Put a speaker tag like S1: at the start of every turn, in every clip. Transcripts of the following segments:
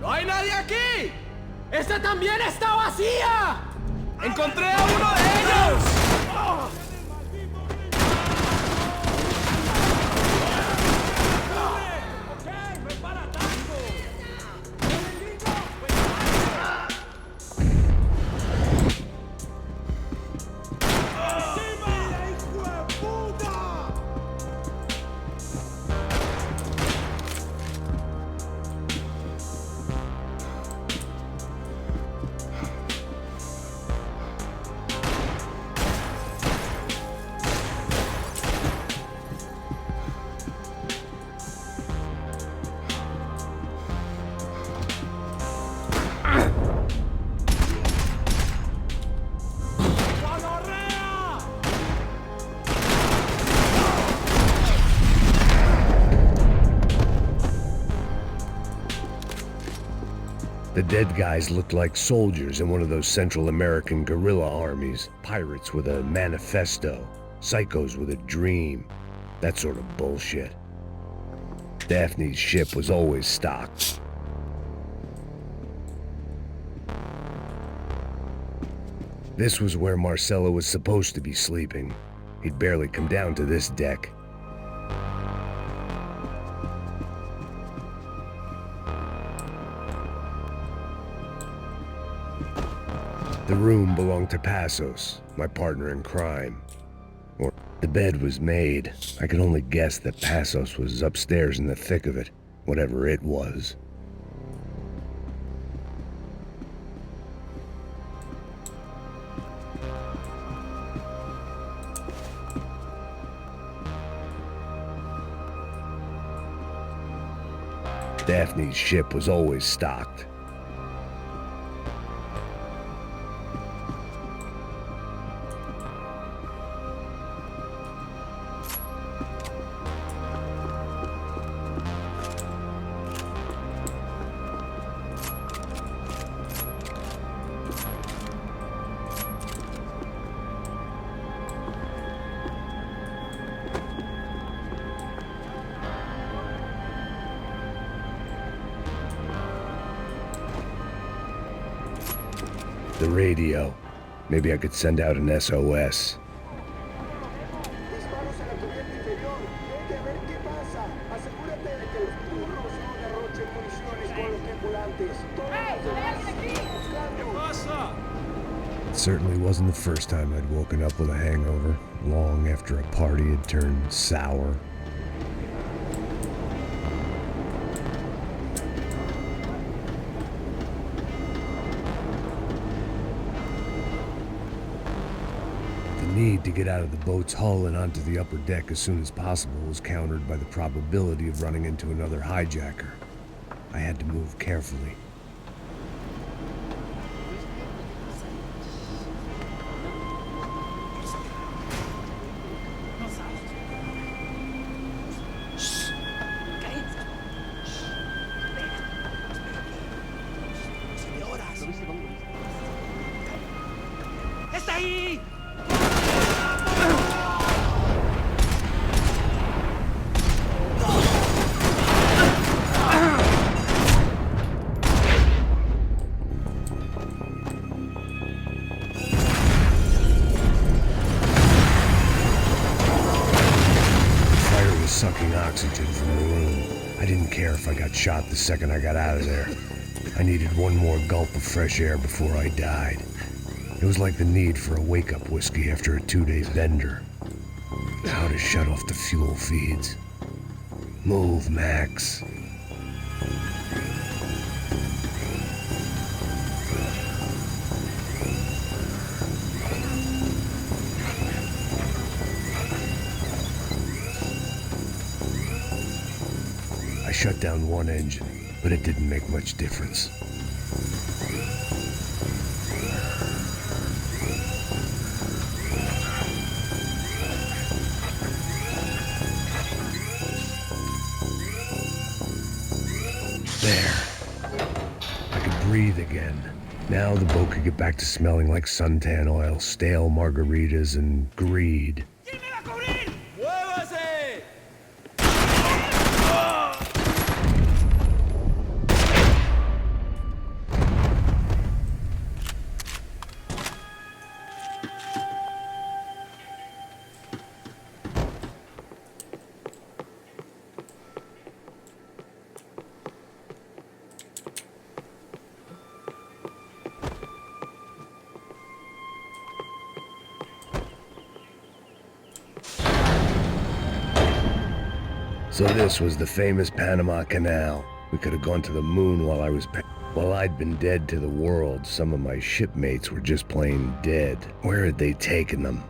S1: ¡No hay nadie aquí! ¡Esta también está vacía! ¡Encontré a uno de ellos!
S2: The dead guys looked like soldiers in one of those Central American guerrilla armies. Pirates with a manifesto. Psychos with a dream. That sort of bullshit. Daphne's ship was always stocked. This was where Marcelo was supposed to be sleeping. He'd barely come down to this deck. The room belonged to Passos, my partner in crime. Or the bed was made. I could only guess that Passos was upstairs in the thick of it, whatever it was. Daphne's ship was always stocked. The radio. Maybe I could send out an SOS. It certainly wasn't the first time I'd woken up with a hangover, long after a party had turned sour. The need to get out of the boat's hull and onto the upper deck as soon as possible was countered by the probability of running into another hijacker. I had to move carefully.
S1: ¡Está ahí!
S2: Sucking oxygen from the room. I didn't care if I got shot the second I got out of there. I needed one more gulp of fresh air before I died. It was like the need for a wake-up whiskey after a 2-day bender. How to shut off the fuel feeds. Move, Max. I shut down one engine. but it didn't make much difference. There. I could breathe again. Now the boat could get back to smelling like suntan oil, stale margaritas, and greed.
S1: ¡Muévase!
S2: So this was the famous Panama Canal. We could have gone to the moon while I'd been dead to the world. Some of my shipmates were just plain dead. Where had they taken them?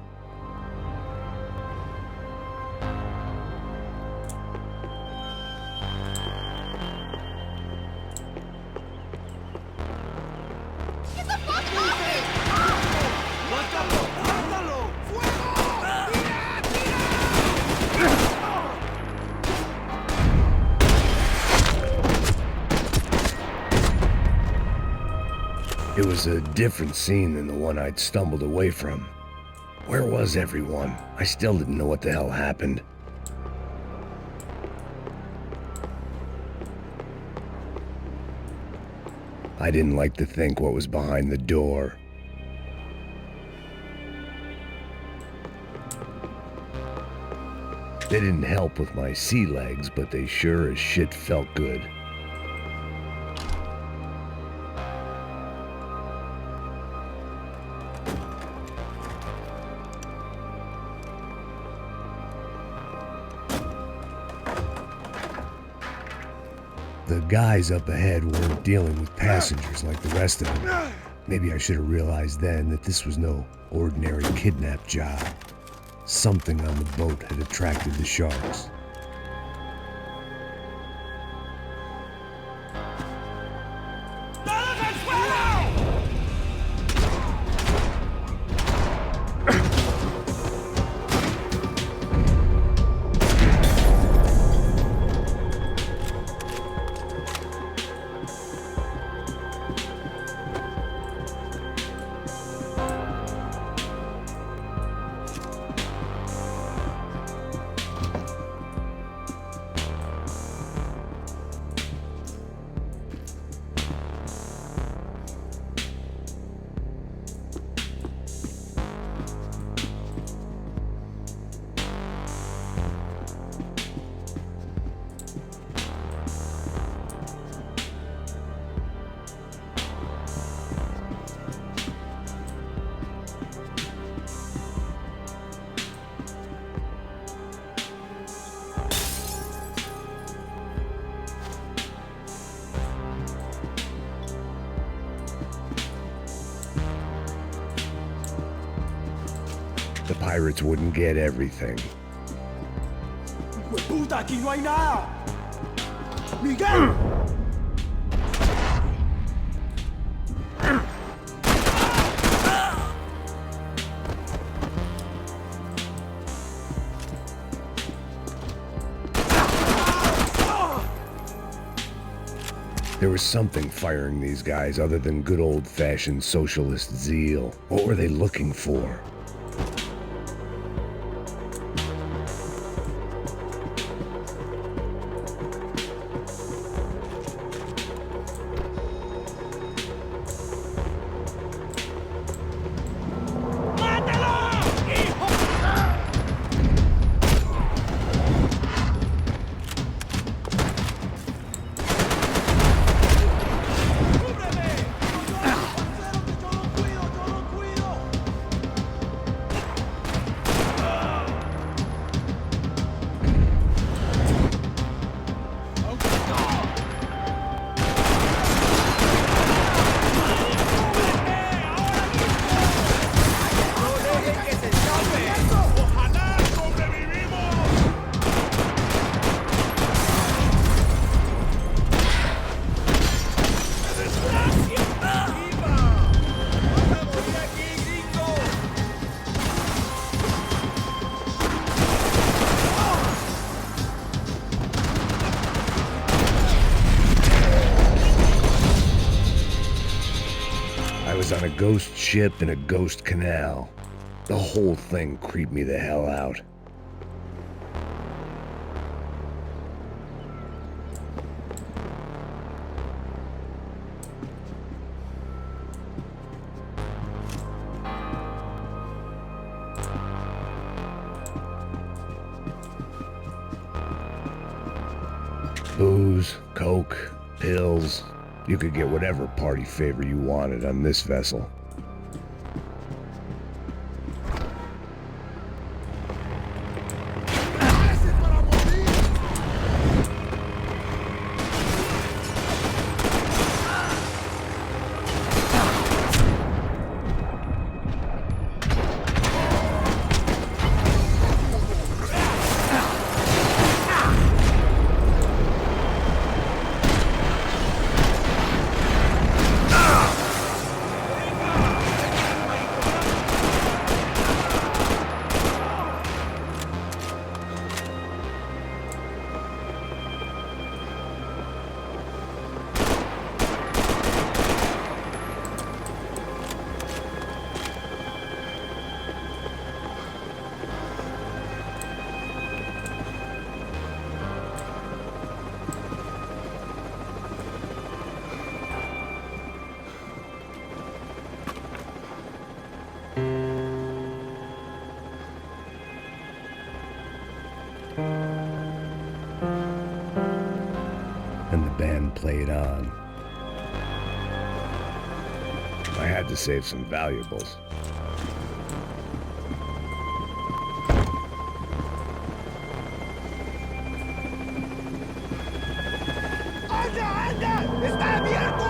S2: It was a different scene than the one I'd stumbled away from. Where was everyone? I still didn't know what the hell happened. I didn't like to think what was behind the door. They didn't help with my sea legs, but they sure as shit felt good. The guys up ahead weren't dealing with passengers like the rest of them. Maybe I should have realized then that this was no ordinary kidnap job. Something on the boat had attracted the sharks. The pirates wouldn't get everything.
S1: ¡Puta, aquí no hay nada! ¡Miguel!
S2: There was something firing these guys other than good old-fashioned socialist zeal. What were they looking for? was on a ghost ship in a ghost canal. The whole thing creeped me the hell out. Booze, coke, pills. You could get whatever party favor you wanted on this vessel. And the band played on. I had to save some valuables.
S1: ¡Anda, anda! ¡Está abierto!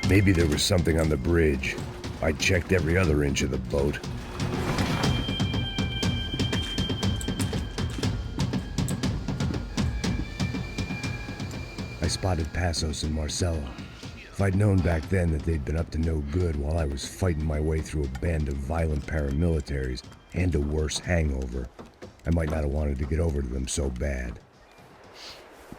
S2: Maybe there was something on the bridge. I checked every other inch of the boat. I spotted Passos and Marcella. If I'd known back then that they'd been up to no good while I was fighting my way through a band of violent paramilitaries and a worse hangover, I might not have wanted to get over to them so bad.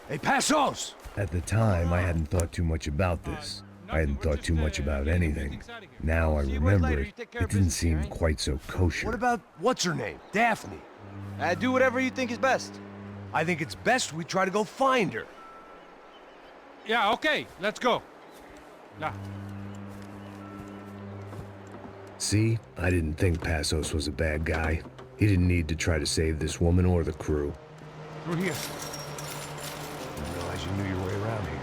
S3: Hey, Passos!
S2: At the time, I hadn't thought too much about this. I hadn't thought too much about anything. Now I remember it didn't seem quite so kosher.
S3: What about, what's her name? Daphne.
S4: Do whatever you think is best.
S3: I think it's best we try to go find her.
S1: Yeah, okay, let's go. Nah.
S2: See, I didn't think Passos was a bad guy. He didn't need to try to save this woman or the crew.
S3: Through here. Didn't realize you knew your way around here.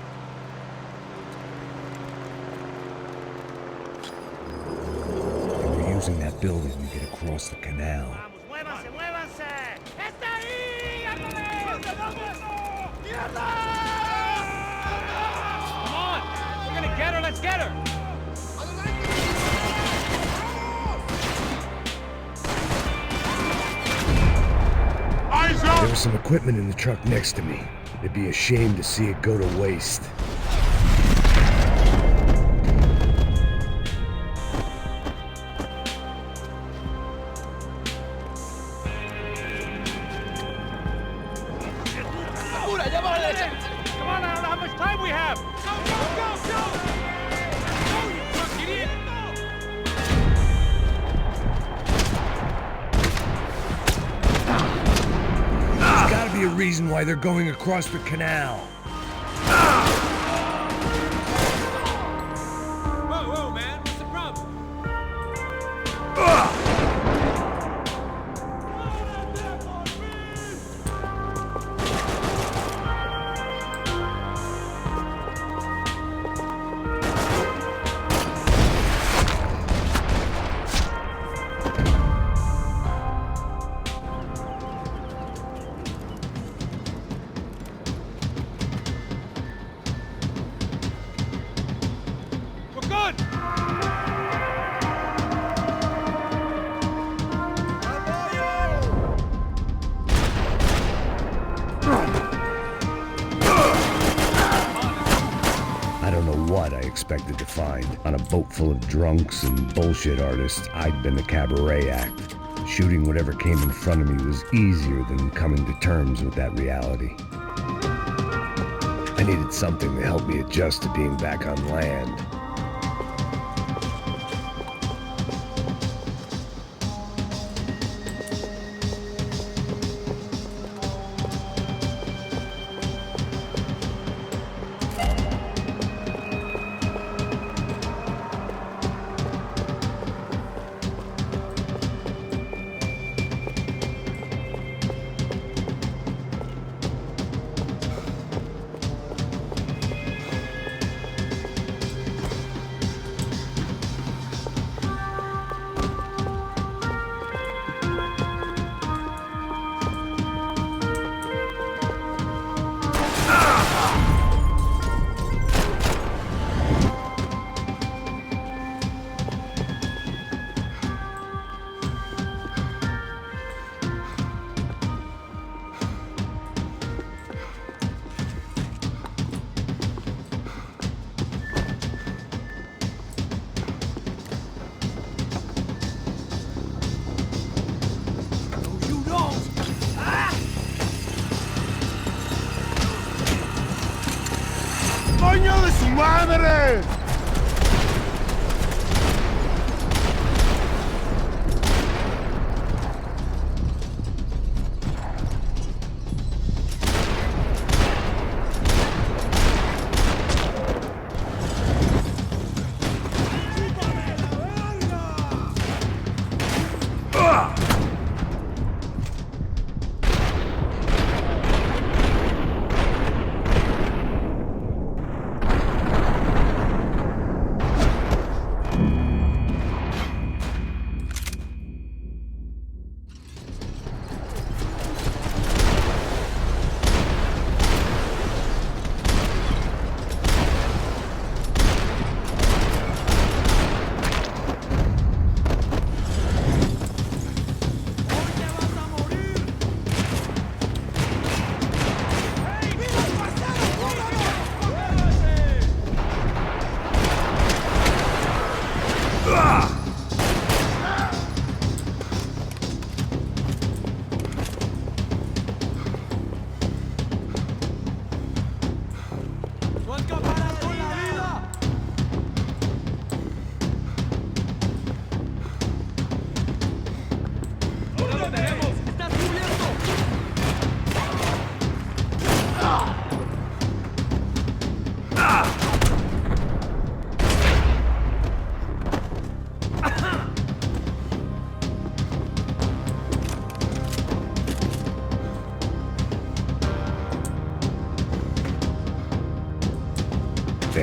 S2: They were using that building to get across the canal.
S5: ¡Muévanse, muévanse! ¡Está ahí!
S1: Come on! We're gonna get her, let's get her!
S2: There was some equipment in the truck next to me. It'd be a shame to see it go to waste.
S1: Come on, I don't know how much time we have! Go, go, go, go! Go, you drunk idiot!
S2: There's gotta be a reason why they're going across the canal.
S1: Whoa, whoa, man, what's the problem? We're good!
S2: I don't know what I expected to find. On a boat full of drunks and bullshit artists, I'd been a cabaret act. Shooting whatever came in front of me was easier than coming to terms with that reality. I needed something to help me adjust to being back on land.
S3: ¡Coño de su madre!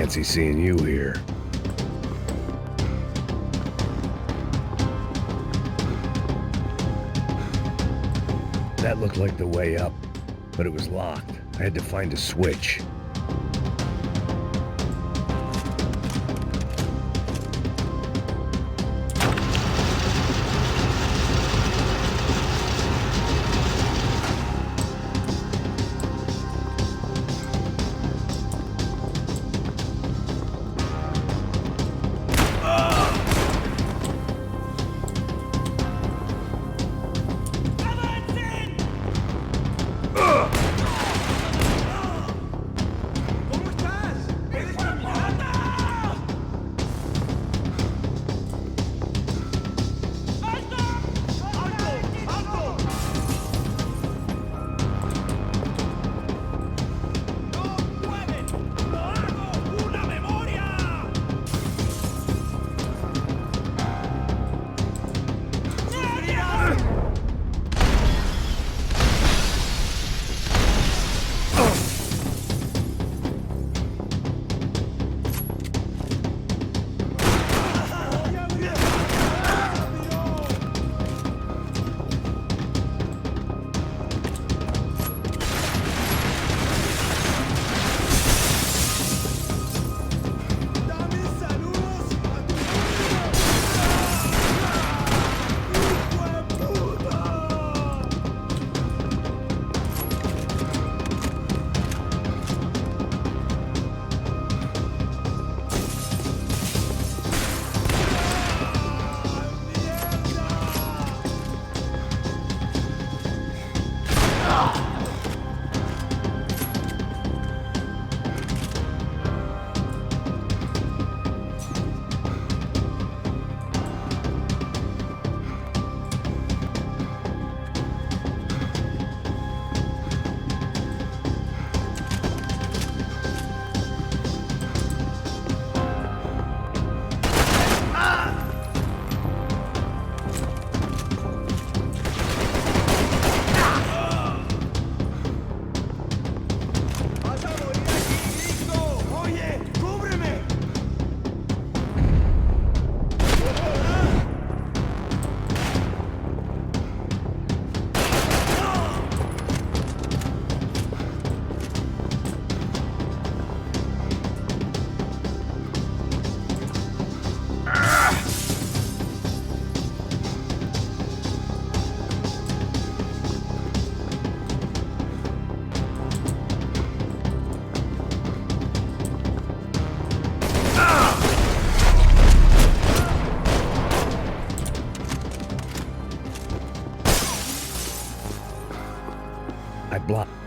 S2: fancy seeing you here. That looked like the way up, but it was locked. I had to find a switch.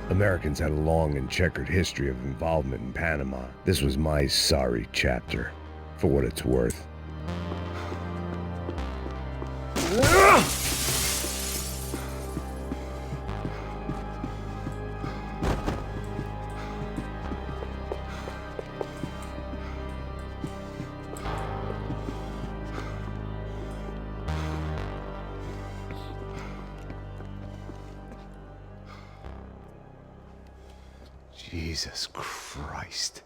S2: Americans had a long and checkered history of involvement in Panama. This was my sorry chapter, for what it's worth.
S3: Jesus Christ.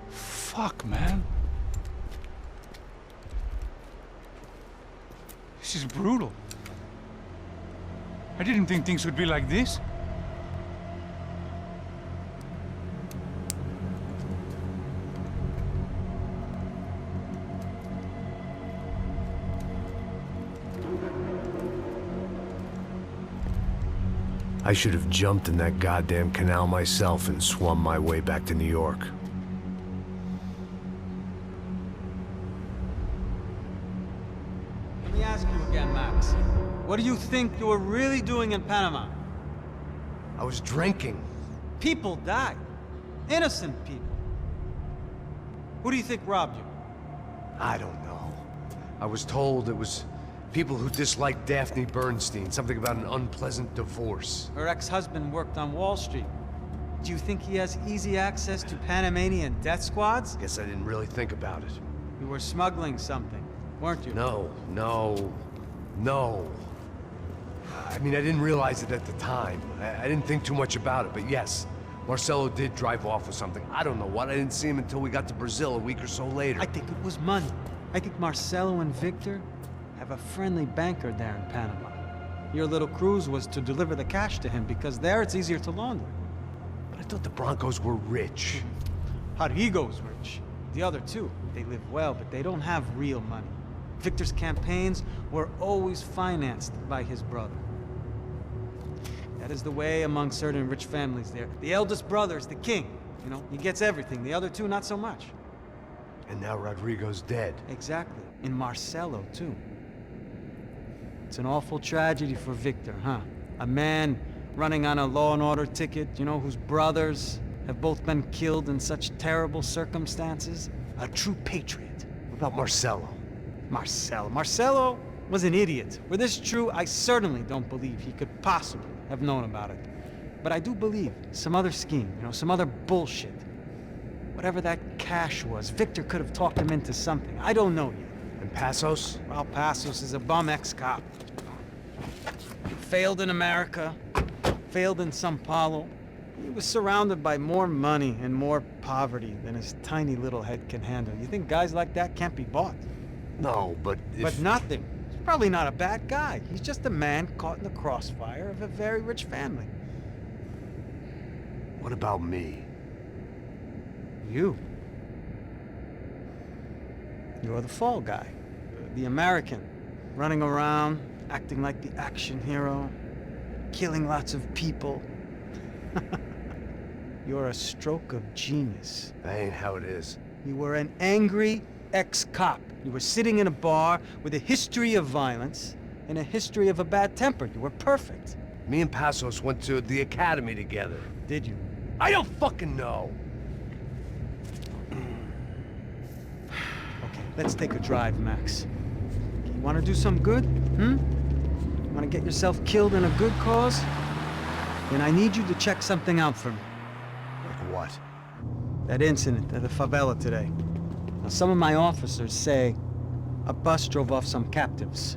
S6: Fuck, man. This is brutal. I didn't think things would be like this.
S2: I should have jumped in that goddamn canal myself and swum my way back to New York.
S7: Let me ask you again, Max. What do you think you were really doing in Panama?
S2: I was drinking.
S7: People died. Innocent people. Who do you think robbed you?
S3: I don't know. I was told it was
S2: People who dislike Daphne Bernstein, something about an unpleasant divorce.
S7: Her ex-husband worked on Wall Street. Do you think he has easy access to Panamanian death squads?
S2: Guess I didn't really think about it.
S7: You were smuggling something, weren't you?
S2: No. I mean, I didn't realize it at the time. I didn't think too much about it, but yes, Marcelo did drive off with something. I don't know what. I didn't see him until we got to Brazil a week or so later.
S7: I think it was money. I think Marcelo and Victor have a friendly banker there in Panama. Your little cruise was to deliver the cash to him because there it's easier to launder.
S2: But I thought the Broncos were rich.
S7: Rodrigo's rich. The other two, they live well, but they don't have real money. Victor's campaigns were always financed by his brother. That is the way among certain rich families there. The eldest brother is the king. You know, he gets everything. The other two, not so much.
S2: And now Rodrigo's dead.
S7: Exactly. And Marcelo, too. It's an awful tragedy for Victor, huh? A man running on a law and order ticket, you know, whose brothers have both been killed in such terrible circumstances. A true patriot.
S2: What about Marcelo?
S7: Marcelo was an idiot. Were this true, I certainly don't believe he could possibly have known about it. But I do believe some other scheme, you know, some other bullshit. Whatever that cash was, Victor could have talked him into something. I don't know yet.
S2: And Passos?
S7: Well, Passos is a bum ex-cop. Failed in America, failed in Sao Paulo. He was surrounded by more money and more poverty than his tiny little head can handle. You think guys like that can't be bought?
S2: No, but
S7: But nothing. He's probably not a bad guy. He's just a man caught in the crossfire of a very rich family.
S2: What about me?
S7: You. You're the fall guy. The American. Running around, acting like the action hero. Killing lots of people. You're a stroke of genius.
S2: That ain't how it is.
S7: You were an angry ex-cop. You were sitting in a bar with a history of violence and a history of a bad temper. You were perfect.
S2: Me and Passos went to the academy together.
S7: Did you?
S2: I don't fucking know.
S7: Okay, let's take a drive, Max. You want to do some good? Want to get yourself killed in a good cause? Then I need you to check something out for me.
S2: Like what?
S7: That incident at the favela today. Now, some of my officers say a bus drove off some captives.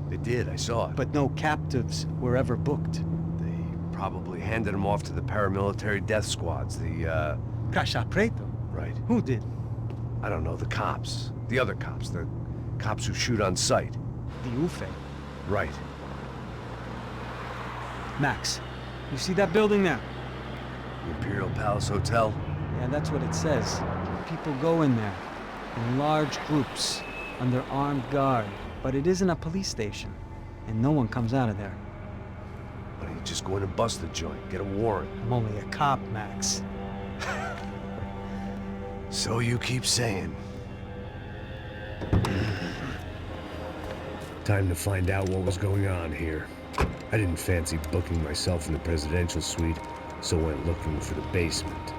S2: They did, I saw it.
S7: But no captives were ever booked.
S2: They probably handed them off to the paramilitary death squads, the,
S7: Caixa Preto?
S2: Right.
S7: Who did?
S2: I don't know, the cops. The other cops, the cops who shoot on sight.
S7: The UFE.
S2: Right.
S7: Max, you see that building there?
S2: The Imperial Palace Hotel?
S7: Yeah, that's what it says. People go in there, in large groups, under armed guard. But it isn't a police station, and no one comes out of there.
S2: Why don't you just go in and bust the joint, get a warrant?
S7: I'm only a cop, Max.
S2: So you keep saying. Time to find out what was going on here. I didn't fancy booking myself in the presidential suite, so went looking for the basement.